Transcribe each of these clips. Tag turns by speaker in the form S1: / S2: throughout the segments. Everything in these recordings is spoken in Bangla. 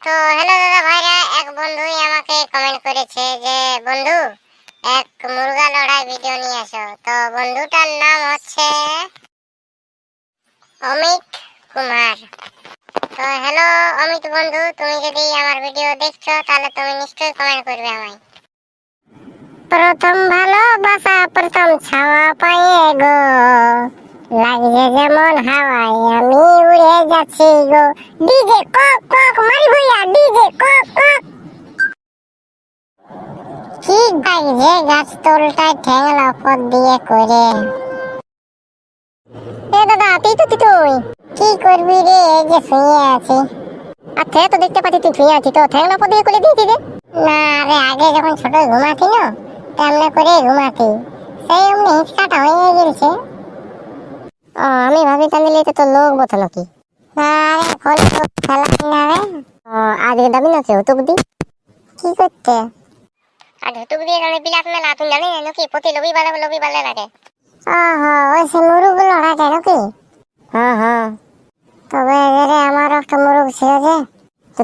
S1: তো হ্যালো দাদা ভাইরা, এক বন্ধুই আমাকে কমেন্ট করেছে যে বন্ধু এক মুরগা লড়াই ভিডিও নিয়ে আসো। তো বন্ধুটার নাম হচ্ছে অমিত কুমার। তো হ্যালো অমিত বন্ধু, তুমি যদি আমার ভিডিও দেখছো তাহলে তুমি নিশ্চয়ই কমেন্ট করবে আমায়। প্রথম ভালোবাসা প্রথম ছাওয়া পায়ে গো, লাগছে যেমন হাওয়ায় আমি উড়ে যাচ্ছি গো। ডিজে কক কক মারি ভুইয়া, ডিজে কক কক। কি গাইছে গাছ তলটায় ঠ্যাং লপট দিয়ে করে। এ দাদা তুই কি করবি রে? এই যে শুয়ে আছি। আচ্ছা তো দেখতে পাচ্ছি তুই শুয়ে আছি, তো ঠ্যাং লপট দিয়ে করে দিয়েছি রে? না রে, আগে যখন ছোট ঘুমাতি না তেমনি করে ঘুমাতি, সেই অমনি হিঁচকাটা হয়ে গেছে। আমি ভাবি তাহলে এটা তো লোক বতো নাকি? আরে খোল তো খেলা না রে। আজকে দাবি না কেউ তুক দি কি করতে? আর ধুতুক দিয়ে জানে বিলাস মেলা, তুমি জানি নাকি প্রতি লবিবারে লাগে। ওই সে মুরুগুলো রাখে নাকি? হ্যাঁ, তবে এবারে আমার একটা মুরুগ ছিল যে,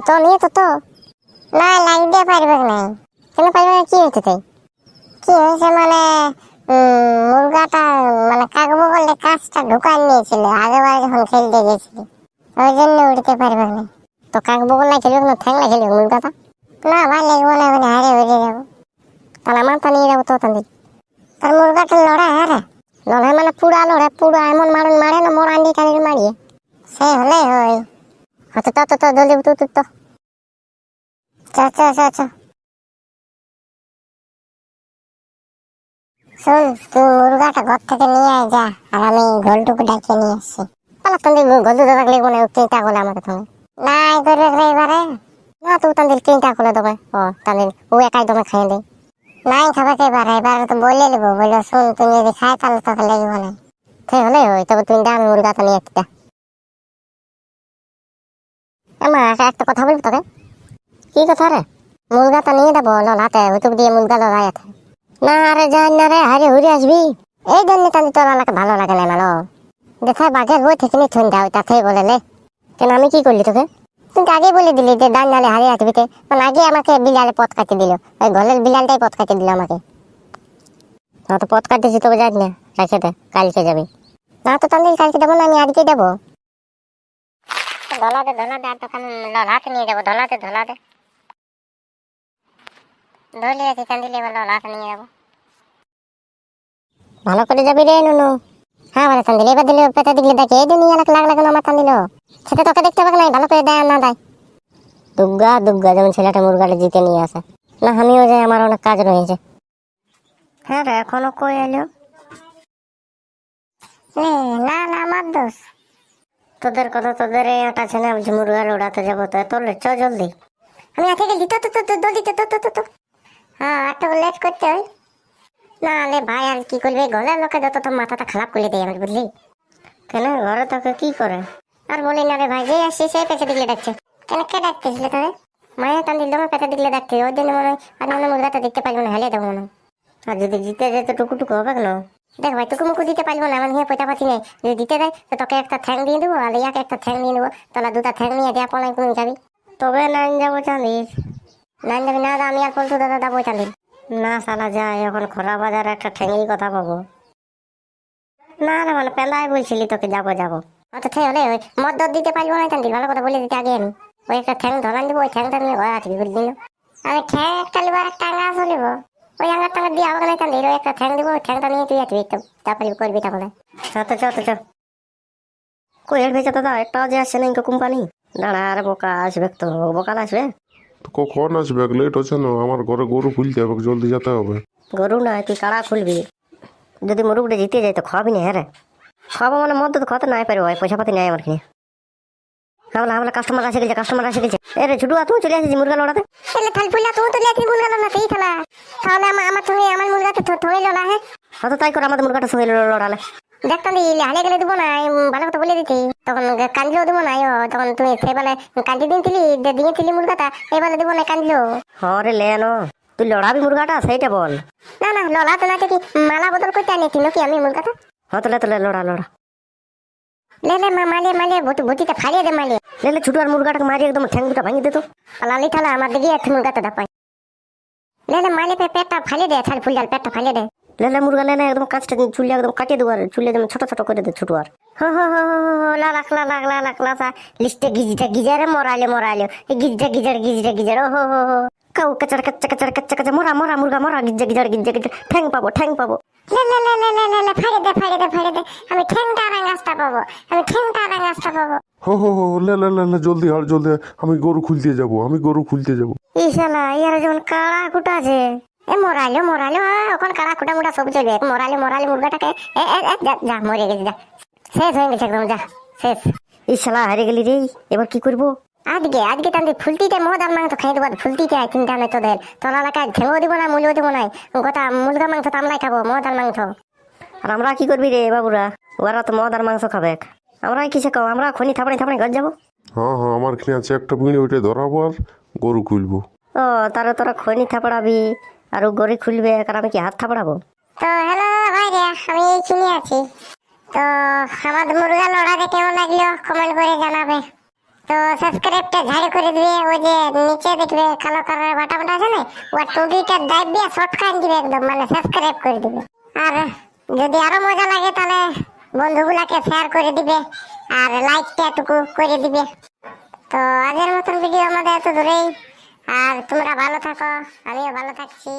S1: তো নিয়ে তো না লাগতে পারবে না। কেন পারবে না? কি হয়েছে তাই? কি হয়েছে মানে মুরগাটা মানে কাকবো বলে কাজটা ঢুকান নিয়েছিল আগেবার যখন খেলতে গেছিল, ওই জন্য উঠতে পারবে না। তো কাকবো বলে খেলবে না, ঠ্যাংলা খেলবে মুরগাটা? না ভাই লাগবো না, মানে হারে উঠে যাবো। তাহলে আমারটা নিয়ে যাবো তো তাদের। তার মুরগাটা লড়াই হারে লড়াই মানে পুরা লড়াই, পুরা এমন মারে না মোর আন্ডি টান্ডি মারিয়ে, সে হলে হয়। হয়তো তো জলদি তো চ শোন, তুই মুরগাটা ঘর থেকে নিয়ে আয় যা, আর আমি ঘোলটুকু ডাকিয়ে নিয়ে আসছি। তাহলে তাদের ঘোলটু দাদা লাগলে মনে চিন্তা করলে আমাকে তুমি নাই করবে এবারে না, তুই তাদের চিন্তা করলে দেবে। তাদের ও একাই দমে খাইয়ে দেয়। নাই খাবে এবারে তো বলে দেবো, বললো শোন তুই যদি খায় তাহলে তোকে লেগেবো না। ঠিক হলে ওই তবে তুই দামি মুরগাটা নিয়ে একটা। আমার একটা কথা বলবি তোকে। কি কথা রে? মুরগাটা নিয়ে দেবো লড়াতে, হুতুক দিয়ে মুরগা লড়াই আছে। না রে যাই না রে, হারে ঘুরে আসবি। এই জন্য তাদের তোর এলাকা ভালো লাগে না মানো। দেখায় বাঘের বই থেকে নিয়ে ঠন যাও তাতে বলে লে। কেন আমি কি করলি তোকে? তুই আগে বলে দিলি যে ডান নালে হারিয়ে আসবি, মানে আগে আমাকে বিলালে পথ কাটিয়ে দিল। ওই ঘরের বিলালটাই পথ কাটিয়ে দিল আমাকে। তো পথ কাটিয়েছি তোকে যাই না, রেখে দে, কালকে যাবি। না তো তাদের কালকে দেবো না, আমি আজকে দেবো। ধলাতে আর তখন লড়াতে নিয়ে যাবো। ধলাতে ধরলে আছি কান্দিলে এবার লড়াতে নিয়ে যাবো। ভালো করে যাবি রে নুনু। হ্যাঁ মানে তান্দিলে এবার দিলে পেতে দিলে দেখে এই নিয়ে লাগলো আমার তান্দিল। সেটা তোকে দেখতে পাবে না, ভালো করে দেয় না দেয়। দুগ্গা যেমন ছেলেটা মুরগাটা জিতে নিয়ে আসে না, আমিও যাই, আমার অনেক কাজ রয়েছে। হ্যাঁ রে, এখনো কই এলো? না আমার দোষ। তোদের কথা, তোদের একটা ছেলে মুরগা উড়াতে যাবো, তো তোর চ জলদি। আমি আজকে গেলি তো হ্যাঁ একটু লেট করতে হয়। না রে ভাই, আর কি করবে, ঘরের লোকে যত তো মাথাটা খারাপ করে দেয় আমার, বুঝলি? কেন ঘরে তোকে কি করে? আর বলি না রে ভাই, যে আসছে সেই পেছে দিলে ডাকছে। কেন কে ডাকতেছিল তোরে? মায়ের টান দিল পেতে দিলে ডাকছে, ওই জন্য মনে হয় আর মনে মুরগাটা দেখতে পারবো না, হেলে দেবো মনে। আর যদি জিতে যায় তো টুকু হবে কেন? দেখ ভাই, টুকু দিতে পারবো না, আমার নিয়ে পয়সা পাচ্ছি নেই। যদি দিতে দেয় তো তোকে একটা ঠ্যাং দিয়ে দেবো, আর ইয়াকে একটা ঠ্যাং দিয়ে দেবো, তাহলে দুটা ঠ্যাং নিয়ে দেওয়া পড়াই তুমি যাবি। তবে নাইন যাবো চাঁদির। নাইন যাবি না, আমি আর পল্টু দাদা যাবো চাঁদির। না সালা যায়, এখন খোলা বাজার একটা ঠ্যাঙেই কথা পাবো। না রে মানে পেলাই বলছিলি তোকে যাবো। আচ্ছা ঠিক হলে ওই মদ দিতে পারবো না চাঁদির, ভালো কথা বলে দিতে আগে আমি। ওই একটা ঠ্যাং ধরান দেবো, ওই ঠ্যাংটা নিয়ে ঘরে আসবি, বুঝলি না? আমি ঠ্যাং একটা নেবো আর একটা আঙা চলিব। ওই আঙার টাঙা দিয়ে হবে না চাঁদির, ওই একটা ঠ্যাং দেবো, ওই ঠ্যাংটা নিয়ে তুই আসবি, তারপরে করবি তাহলে। চ কই এর ভেজা দাদা একটাও যে আসছে না ইনকো কোম্পানি। দাঁড়া আর বোকা আসবে তো, বোকাল আসবে।
S2: কখন আসবে? লেট হচ্ছে না, আমার ঘরে গরু খুলতে হবে, জলদি যেতে হবে।
S1: গরু না, তুই কাড়া খুলবি। যদি মুরুগটা জিতে যায় তো খাওয়াবি না? হ্যাঁ রে, খাওয়াবো মানে মদ তো খাওয়াতে নাই পারবো, পয়সা পাতি নাই আমার কিনে। হ্যাঁ কাস্টমার আসে গেছে। এ রে ছুটু, তুমি চলে আসিস মুরগা লড়াতে। তাহলে থালপুলা তুই চলে আসিস মুরগা লড়াতে, এই থালা তাহলে আমার সঙ্গে আমার মুরগাতে থয়ে লড়া। হ্যাঁ হয়তো তাই করে, আমাদের মুরগাটার সঙ্গে লড়ালে দেখতাম দিলে হালে গেলে দেবো না, ভালো কথা বলে দিতি। তখন কান্দিলেও দেবো না, তখন তুই সেবেলায় কান্দি দিয়েছিলি মুরগাটা, এবারে দেবো না কান্দিলো। হরে লেনো, তুই লড়াবি মুরগাটা সেইটা বল। না লড়াতে না, কি মালা বদল করতে আনিয়েছি নাকি আমি মুরগাটা? হ্যাঁ তোলে লড়া লে মালে ভুতিটা ফাড়িয়ে দে মালে। লেলে ছোট আর মুরগাটাকে মারি একদম ঠ্যাং দুটা ভাঙি দিত লালি থালা আমার দিকে এক মুরগাতে ধাপাই লেলে মাইলে পেটটা ফালিয়ে দেয় ছাড় ফুল জাল পেটটা ফালিয়ে দেয় লেলে মুরগা লেলে একদম কাঁচটা চুলে একদম কাটিয়ে দেবো আর চুলে যেমন ছোট ছোট করে দে ছোট আর লাখ লিস্টে গিজারে মরাইলে এই গিজার ও হো কাউ কাচার কাচ্চা কাচার কাচ্চা কাচ্চা মরা মুরগা গিজার ঠ্যাং পাবো ফাড়ে দে আমি ঠ্যাংটা রাঙাসটা পাবো
S2: লে লে লে লে, জলদি আর জলদি আয়। আমি গরু খুলতে যাব
S1: ইশালা ইয়ার যেমন কাড়া কুটা আছে এ মরাইলো ওখান কাড়া কুটা মুটা সব চলবে মরাইলে মুরগাটাকে যা মরে গেছে যা শেষ হয়ে গেছে একদম যা শেষ ইশালা হারিয়ে গেলি রে এবার কি করবো আজকে তাদের ফুলতিতে মদ আর মাংস খাই দেবো ফুলতিতে চিন্তা নাই তোর এলাকায় ঠেঙও দিব না মূল্য দিব নাই গোটা মুরগা মাংস তো আমরাই খাবো মদ আর মাংস আর আমরা কি করবি রে বাবুরা ওরা তো মদ আর মাংস খাবে আমরা কিসে খাবো আমরা খনি থাপড়ে ঘর যাবো
S2: হ্যাঁ আমার এখানে আছে একটা পিঁড়ি, ওইটা ধরাবো আর গরু খুলবো।
S1: ও তারা তোরা খনি থাপড়াবি আর ও গড়ি খুলবে আর আমি কি হাত থাপড়াবো তো হ্যালো ভাই রে আমি চিনি আছি তো আমাদের মুরগা লড়াতে কেমন লাগলো কমেন্ট করে জানাবে তো সাবস্ক্রাইবটা ঝাড়ে করে দিবে ওই যে নিচে দেখবে কালো কালার বাটা আছে না ওই টুটিটা দাববে শর্টকাট দিবে একদম মানে সাবস্ক্রাইব করে দিবে আর যদি আরো মজা লাগে তাহলে বন্ধুগুলাকে শেয়ার করে দিবে আর লাইকটা টুকু করে দিবে তো আজকের মতন ভিডিও আমাদের এত দূরেই আর তোমরা ভালো থাকো আমিও ভালো থাকছি।